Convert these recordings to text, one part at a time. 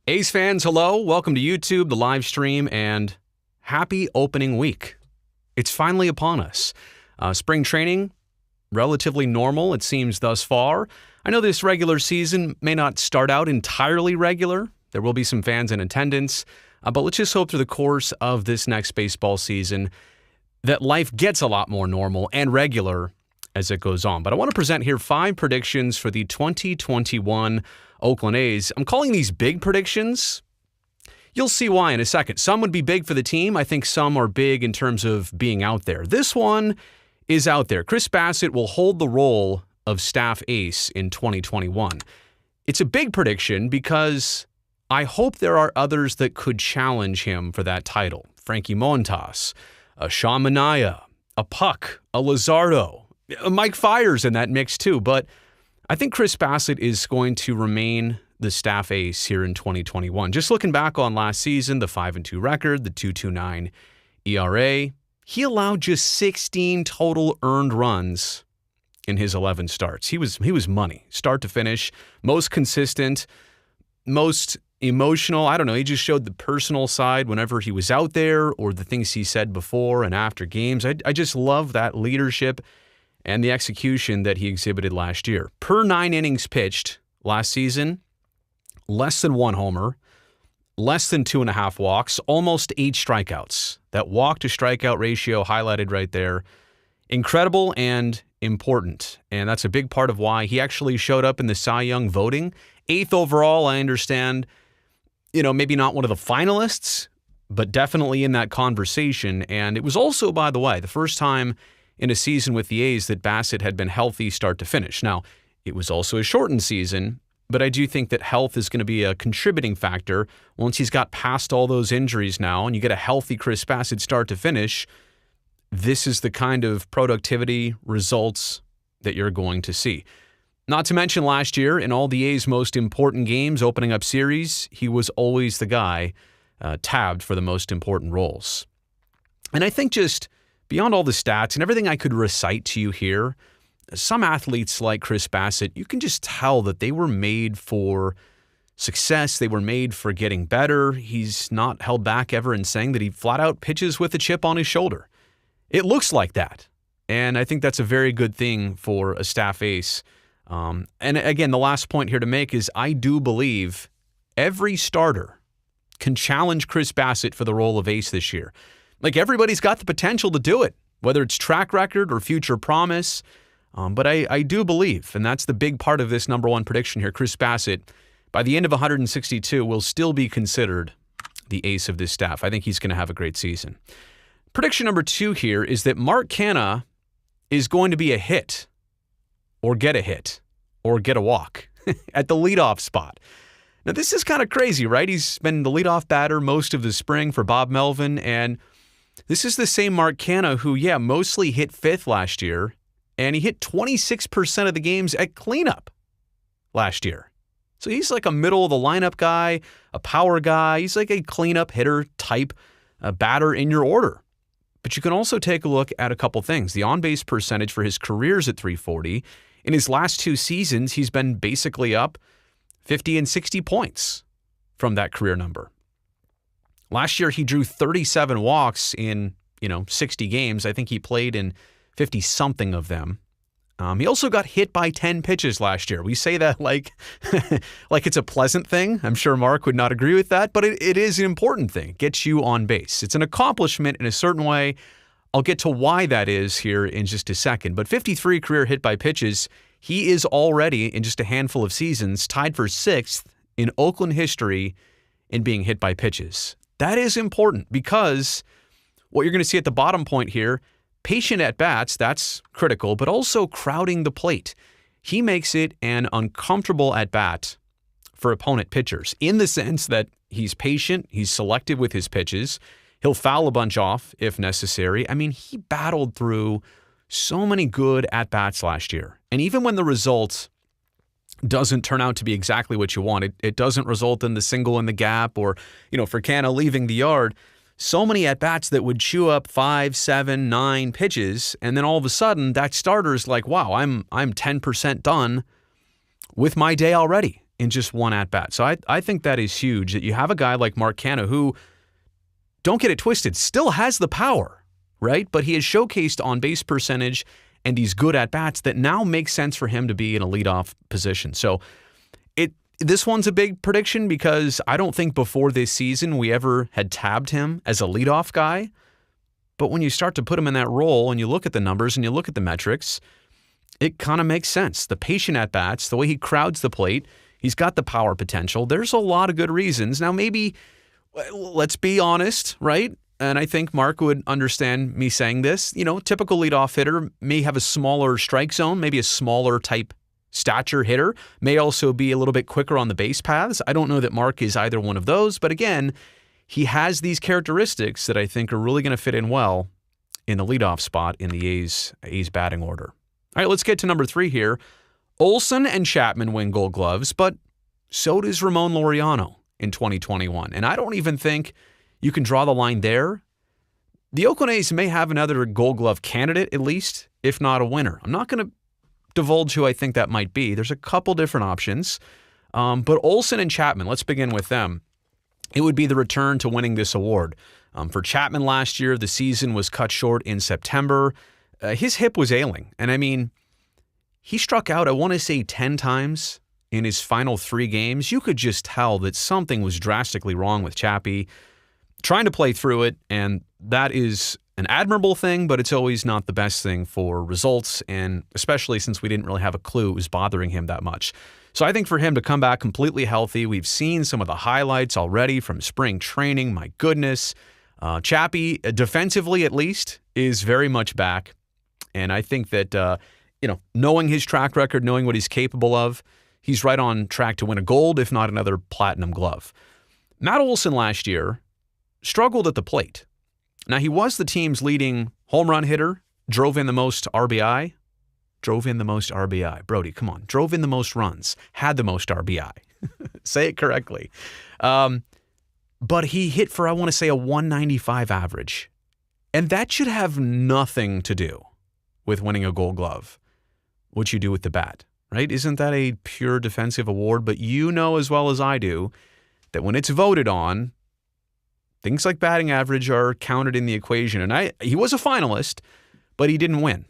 A's fans, hello. Welcome to YouTube, the live stream, and happy opening week. It's finally upon us. Spring training, relatively normal, it seems thus far. I know this regular season may not start out entirely regular. There will be some fans in attendance, but let's just hope through the course of this next baseball season that life gets a lot more normal and regular as it goes on. But I want to present here 5 predictions for the 2021 Oakland A's. I'm calling these big predictions. You'll see why in a second. Some would be big for the team. I think some are big in terms of being out there. This one is out there. Chris Bassitt will hold the role of staff ace in 2021. It's a big prediction because I hope there are others that could challenge him for that title. Frankie Montas, a Sean Manaea, a Puck, a Luzardo, Mike Fiers in that mix too. But I think Chris Bassitt is going to remain the staff ace here in 2021. Just looking back on last season, the 5-2 record, the 2.29 ERA, he allowed just 16 total earned runs in his 11 starts. He was money, start to finish, most consistent, most emotional. I don't know, he just showed the personal side whenever he was out there or the things he said before and after games. I just love that leadership and the execution that he exhibited last year. Per 9 innings pitched last season, less than 1 homer, less than 2.5 walks, almost 8 strikeouts. That walk-to-strikeout ratio highlighted right there. Incredible and important, and that's a big part of why he actually showed up in the Cy Young voting. 8th overall, I understand, maybe not one of the finalists, but definitely in that conversation. And it was also, by the way, the first time in a season with the A's that Bassitt had been healthy start to finish. Now, it was also a shortened season, but I do think that health is going to be a contributing factor. Once he's got past all those injuries now and you get a healthy Chris Bassitt start to finish, this is the kind of productivity results that you're going to see. Not to mention last year, in all the A's most important games, opening up series, he was always the guy tabbed for the most important roles. And I think just beyond all the stats and everything I could recite to you here, some athletes like Chris Bassitt, you can just tell that they were made for success. They were made for getting better. He's not held back ever in saying that he flat out pitches with a chip on his shoulder. It looks like that. And I think that's a very good thing for a staff ace. And again, the last point here to make is I do believe every starter can challenge Chris Bassitt for the role of ace this year. Like, everybody's got the potential to do it, whether it's track record or future promise. But I do believe, and that's the big part of this number 1 prediction here, Chris Bassitt, by the end of 162, will still be considered the ace of this staff. I think he's going to have a great season. Prediction number 2 here is that Mark CANHA is going to be a hit or get a walk at the leadoff spot. Now, this is kind of crazy, right? He's been the leadoff batter most of the spring for Bob Melvin, and this is the same Mark CANHA who, mostly hit 5th last year, and he hit 26% of the games at cleanup last year. So he's like a middle-of-the-lineup guy, a power guy. He's like a cleanup hitter type batter in your order. But you can also take a look at a couple things. The on-base percentage for his career is at .340. In his last 2 seasons, he's been basically up 50 and 60 points from that career number. Last year, he drew 37 walks in, 60 games. I think he played in 50-something of them. He also got hit by 10 pitches last year. We say that like it's a pleasant thing. I'm sure Mark would not agree with that, but it is an important thing. It gets you on base. It's an accomplishment in a certain way. I'll get to why that is here in just a second. But 53 career hit by pitches, he is already, in just a handful of seasons, tied for 6th in Oakland history in being hit by pitches. That is important because what you're going to see at the bottom point here, patient at-bats, that's critical, but also crowding the plate. He makes it an uncomfortable at-bat for opponent pitchers in the sense that he's patient, he's selective with his pitches, he'll foul a bunch off if necessary. I mean, he battled through so many good at-bats last year. And even when the result doesn't turn out to be exactly what you want, it doesn't result in the single in the gap or, for CANHA leaving the yard, so many at-bats that would chew up 5, 7, 9 pitches, and then all of a sudden that starter's like, wow, I'm 10% done with my day already. in just one at-bat. So I think that is huge, that you have a guy like Mark Canha who, don't get it twisted, still has the power, right? But he has showcased on-base percentage and these good at-bats that now make sense for him to be in a leadoff position. So this one's a big prediction because I don't think before this season we ever had tabbed him as a leadoff guy. But when you start to put him in that role and you look at the numbers and you look at the metrics, it kind of makes sense. The patient at-bats, the way he crowds the plate, he's got the power potential. There's a lot of good reasons. Now, maybe, let's be honest, right? And I think Mark would understand me saying this. Typical leadoff hitter may have a smaller strike zone, maybe a smaller type stature hitter, may also be a little bit quicker on the base paths. I don't know that Mark is either one of those, but again, he has these characteristics that I think are really going to fit in well in the leadoff spot in the A's batting order. All right, let's get to number 3 here. OLSON and CHAPMAN win Gold Gloves, but so does Ramon Laureano in 2021. And I don't even think you can draw the line there. The Oakland A's may have another Gold Glove candidate, at least, if not a winner. I'm not going to divulge who I think that might be. There's a couple different options. But OLSON and CHAPMAN, let's begin with them. It would be the return to winning this award. For CHAPMAN last year, the season was cut short in September. His hip was ailing. And I mean, he struck out, I want to say 10 times in his final 3 games. You could just tell that something was drastically wrong with Chappie, trying to play through it. And that is an admirable thing, but it's always not the best thing for results. And especially since we didn't really have a clue it was bothering him that much. So I think for him to come back completely healthy, we've seen some of the highlights already from spring training. My goodness. Chappie, defensively at least, is very much back. And I think that, knowing his track record, knowing what he's capable of, he's right on track to win a gold, if not another platinum glove. Matt Olson last year struggled at the plate. Now, he was the team's leading home run hitter, drove in the most RBI. Brody, come on. Drove in the most runs, had the most RBI. Say it correctly. But he hit for, I want to say, a 195 average. And that should have nothing to do with winning a Gold Glove, what you do with the bat, right? Isn't that a pure defensive award? But you know as well as I do that when it's voted on, things like batting average are counted in the equation. And he was a finalist, but he didn't win.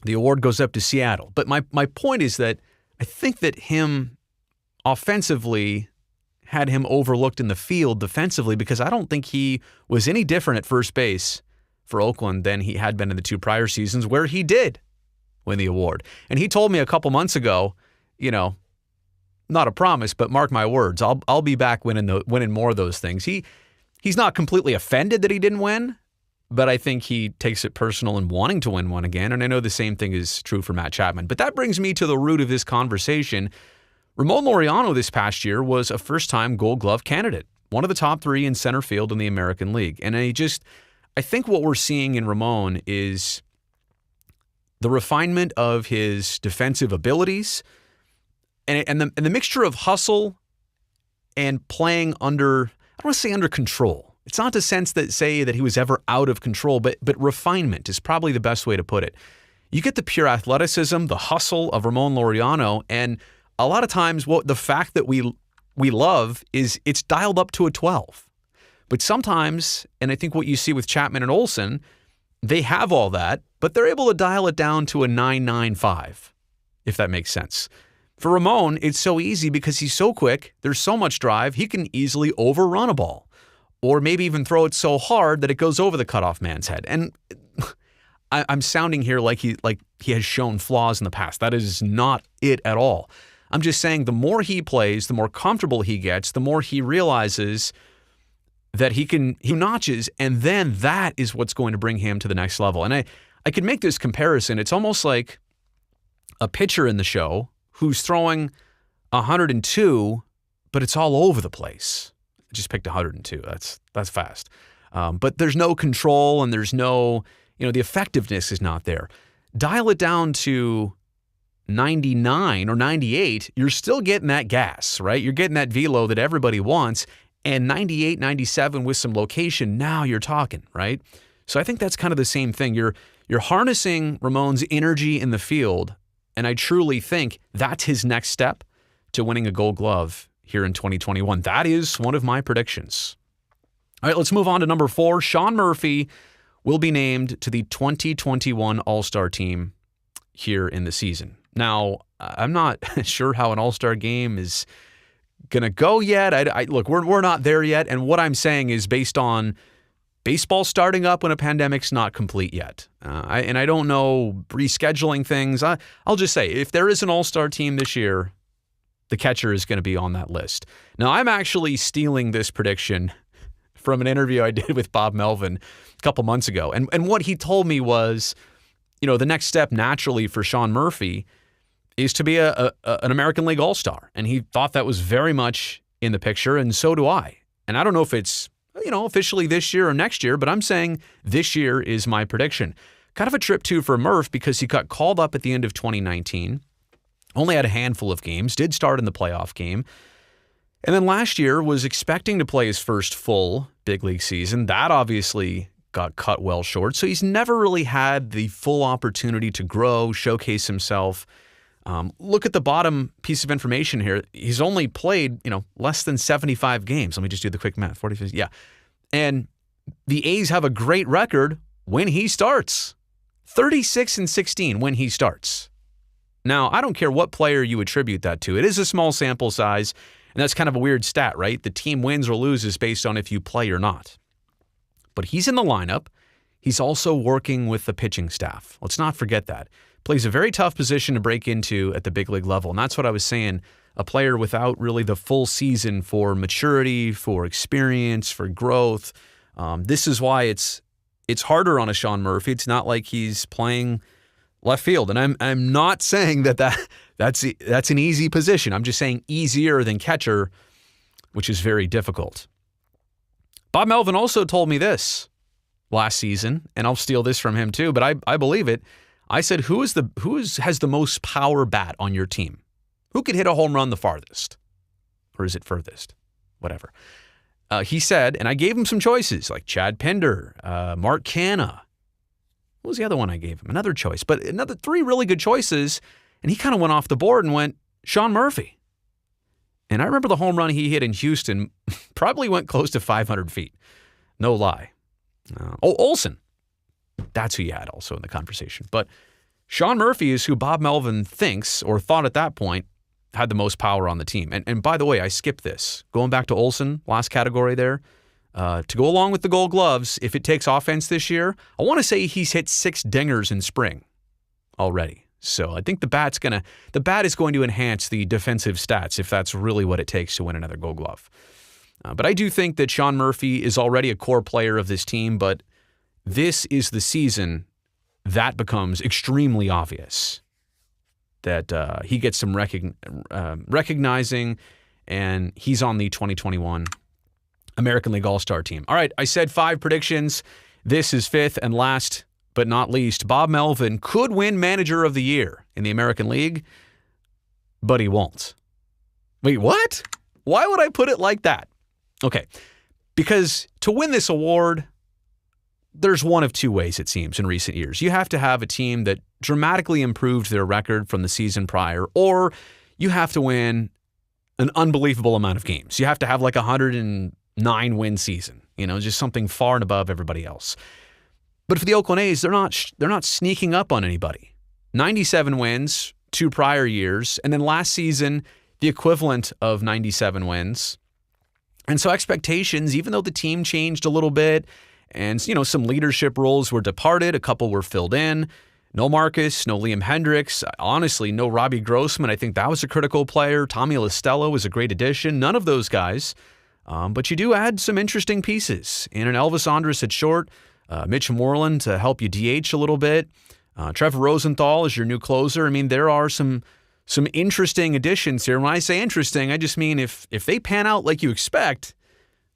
The award goes up to Seattle. But my point is that I think that him offensively had him overlooked in the field defensively, because I don't think he was any different at first base for Oakland than he had been in the 2 prior seasons where he did win the award. And he told me a couple months ago, not a promise, but mark my words, I'll be back winning more of those things. He's not completely offended that he didn't win, but I think he takes it personal in wanting to win one again. And I know the same thing is true for Matt Chapman. But that brings me to the root of this conversation. Ramon Laureano this past year was a first-time Gold Glove candidate, one of the top 3 in center field in the American League. And I think what we're seeing in Ramon is the refinement of his defensive abilities and the mixture of hustle and playing under, I don't want to say under control. It's not the sense that say that he was ever out of control, but refinement is probably the best way to put it. You get the pure athleticism, the hustle of Ramon Laureano, and a lot of times the fact that we love is it's dialed up to a 12. But sometimes, and I think what you see with Chapman and Olson, they have all that, but they're able to dial it down to a 9.95, if that makes sense. For Ramon, it's so easy because he's so quick, there's so much drive, he can easily overrun a ball. Or maybe even throw it so hard that it goes over the cutoff man's head. And I'm sounding here like he has shown flaws in the past. That is not it at all. I'm just saying the more he plays, the more comfortable he gets, the more he realizes that he notches, and then that is what's going to bring him to the next level. And I can make this comparison. It's almost like a pitcher in the show who's throwing 102, but it's all over the place. I just picked 102. That's fast. But there's no control, and there's no, the effectiveness is not there. Dial it down to 99 or 98, you're still getting that gas, right? You're getting that velo that everybody wants. And 98, 97 with some location, now you're talking, right? So I think that's kind of the same thing. You're harnessing Ramon's energy in the field, and I truly think that's his next step, to winning a Gold Glove here in 2021. That is one of my predictions. All right, let's move on to number 4. Sean Murphy will be named to the 2021 All-Star team here in the season. Now, I'm not sure how an All-Star game is going to go yet. Look, we're not there yet, and what I'm saying is based on baseball starting up when a pandemic's not complete yet. I don't know rescheduling things. I'll just say, if there is an All-Star team this year, the catcher is going to be on that list. Now, I'm actually stealing this prediction from an interview I did with Bob Melvin a couple months ago. And what he told me was, the next step naturally for Sean Murphy is to be an American League All-Star. And he thought that was very much in the picture, and so do I. And I don't know if it's, officially this year or next year, but I'm saying this year is my prediction. Kind of a trip, too, for Murph because he got called up at the end of 2019, only had a handful of games, did start in the playoff game, and then last year was expecting to play his first full big league season. That obviously got cut well short, so he's never really had the full opportunity to grow, showcase himself. Look at the bottom piece of information here. He's only played, less than 75 games. Let me just do the quick math. 40, yeah. And the A's have a great record when he starts. 36-16 when he starts. Now, I don't care what player you attribute that to. It is a small sample size, and that's kind of a weird stat, right? The team wins or loses based on if you play or not. But he's in the lineup. He's also working with the pitching staff. Let's not forget that. Plays a very tough position to break into at the big league level. And that's what I was saying. A player without really the full season for maturity, for experience, for growth. This is why it's harder on a Sean Murphy. It's not like he's playing left field. And I'm not saying that's an easy position. I'm just saying easier than catcher, which is very difficult. Bob Melvin also told me this last season, and I'll steal this from him too, but I believe it. I said, who has the most power bat on your team? Who could hit a home run the farthest? Or is it furthest? Whatever. He said, and I gave him some choices, like Chad Pinder, Mark CANHA. What was the other one I gave him? Another choice. But 3 really good choices, and he kind of went off the board and went, Sean Murphy. And I remember the home run he hit in Houston probably went close to 500 feet. No lie. OLSON. That's who you had also in the conversation. But Sean Murphy is who Bob Melvin thinks, or thought at that point, had the most power on the team. And by the way, I skipped this. Going back to OLSON, last category there, to go along with the Gold Gloves, if it takes offense this year, I want to say he's hit 6 dingers in spring already. So I think the bat is going to enhance the defensive stats if that's really what it takes to win another Gold Glove. But I do think that Sean Murphy is already a core player of this team, but this is the season that becomes extremely obvious that he gets some recognizing, and he's on the 2021 American League All-Star team. All right, I said 5 predictions. This is 5th and last but not least. Bob Melvin could win Manager of the Year in the American League, but he won't. Wait, what? Why would I put it like that? Okay, because to win this award, there's one of 2 ways, it seems, in recent years. You have to have a team that dramatically improved their record from the season prior, or you have to win an unbelievable amount of games. You have to have like a 109-win season, just something far and above everybody else. But for the Oakland A's, they're not sneaking up on anybody. 97 wins 2 prior years, and then last season, the equivalent of 97 wins. And so expectations, even though the team changed a little bit, and, some leadership roles were departed. A couple were filled in. No Marcus, no Liam Hendricks. Honestly, no Robbie Grossman. I think that was a critical player. Tommy LaStella was a great addition. None of those guys. But you do add some interesting pieces. And an Elvis Andrus at short. Mitch Moreland to help you DH a little bit. Trevor Rosenthal is your new closer. I mean, there are some interesting additions here. When I say interesting, I just mean if they pan out like you expect,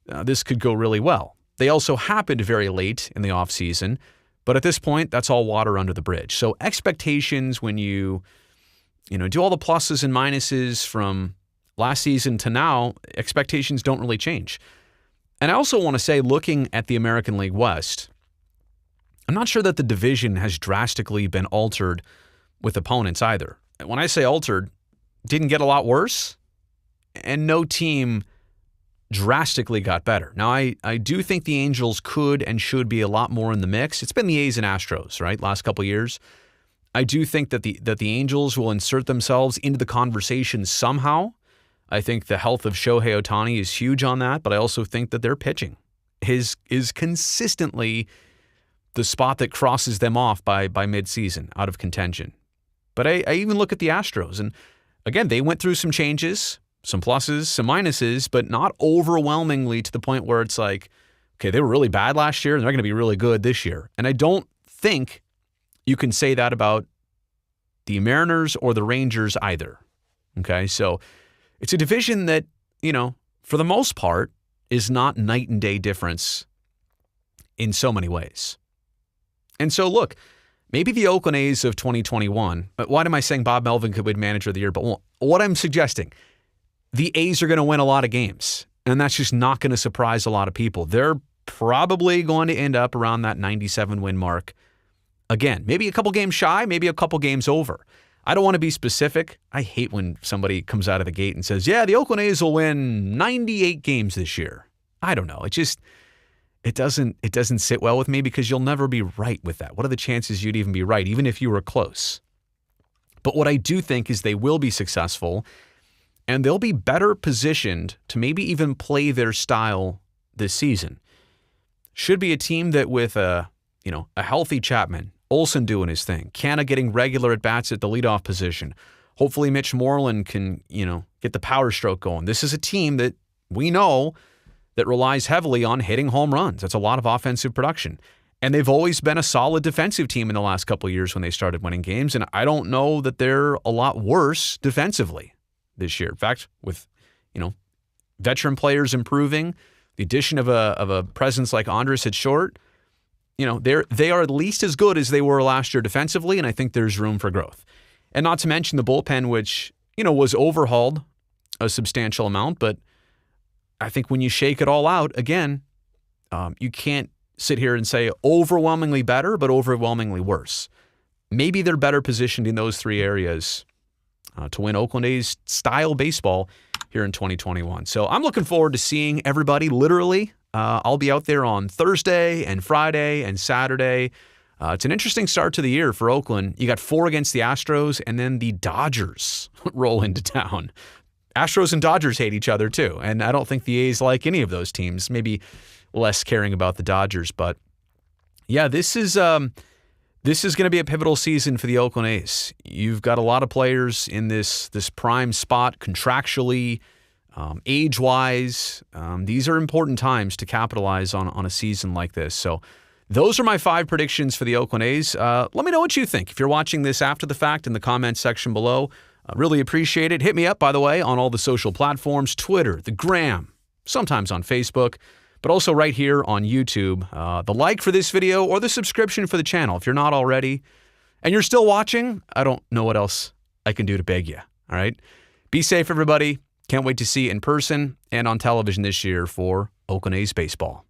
this could go really well. They also happened very late in the offseason, but at this point, that's all water under the bridge. So expectations when you do all the pluses and minuses from last season to now, expectations don't really change. And I also want to say, looking at the American League West, I'm not sure that the division has drastically been altered with opponents either. When I say altered, didn't get a lot worse. and no team drastically got better. Now, I do think the Angels could and should be a lot more in the mix. It's been the A's and Astros, right, last couple of years. I do think that the Angels will insert themselves into the conversation somehow. I think the health of Shohei Ohtani is huge on that, but I also think that their pitching is consistently the spot that crosses them off by midseason out of contention. But I even look at the Astros, and again, they went through some changes, some pluses, some minuses, but not overwhelmingly to the point where it's like, okay, they were really bad last year and they're going to be really good this year. And I don't think you can say that about the Mariners or the Rangers either. Okay, so it's a division that, for the most part, is not night and day difference in so many ways. And so look, maybe the Oakland A's of 2021, but why am I saying Bob Melvin could win Manager of the Year? But what I'm suggesting, the A's are going to win a lot of games, and that's just not going to surprise a lot of people. They're probably going to end up around that 97-win mark. Again, maybe a couple games shy, maybe a couple games over. I don't want to be specific. I hate when somebody comes out of the gate and says, yeah, the Oakland A's will win 98 games this year. I don't know. It doesn't sit well with me because you'll never be right with that. What are the chances you'd even be right, even if you were close? But what I do think is they will be successful, and they'll be better positioned to maybe even play their style this season. Should be a team that with a healthy Chapman, OLSON doing his thing, CANHA getting regular at-bats at the leadoff position. Hopefully Mitch Moreland can, get the power stroke going. This is a team that we know that relies heavily on hitting home runs. That's a lot of offensive production. And they've always been a solid defensive team in the last couple of years when they started winning games, and I don't know that they're a lot worse defensively this year. In fact, with, veteran players improving, the addition of a presence like Andres at short, they are at least as good as they were last year defensively, and I think there's room for growth. And not to mention the bullpen, which, was overhauled a substantial amount, but I think when you shake it all out, again, you can't sit here and say overwhelmingly better, but overwhelmingly worse. Maybe they're better positioned in those three areas to win Oakland A's style baseball here in 2021. So I'm looking forward to seeing everybody literally. I'll be out there on Thursday and Friday and Saturday. It's an interesting start to the year for Oakland. You got 4 against the Astros, and then the Dodgers roll into town. Astros and Dodgers hate each other too, and I don't think the A's like any of those teams. Maybe less caring about the Dodgers, but yeah, this is going to be a pivotal season for the Oakland A's. You've got a lot of players in this prime spot contractually, age-wise. These are important times to capitalize on a season like this. So those are my 5 predictions for the Oakland A's. Let me know what you think. If you're watching this after the fact in the comments section below, really appreciate it. Hit me up, by the way, on all the social platforms, Twitter, the Gram, sometimes on Facebook, but also right here on YouTube. The like for this video or the subscription for the channel if you're not already. And you're still watching, I don't know what else I can do to beg you, all right? Be safe, everybody. Can't wait to see you in person and on television this year for Oakland A's baseball.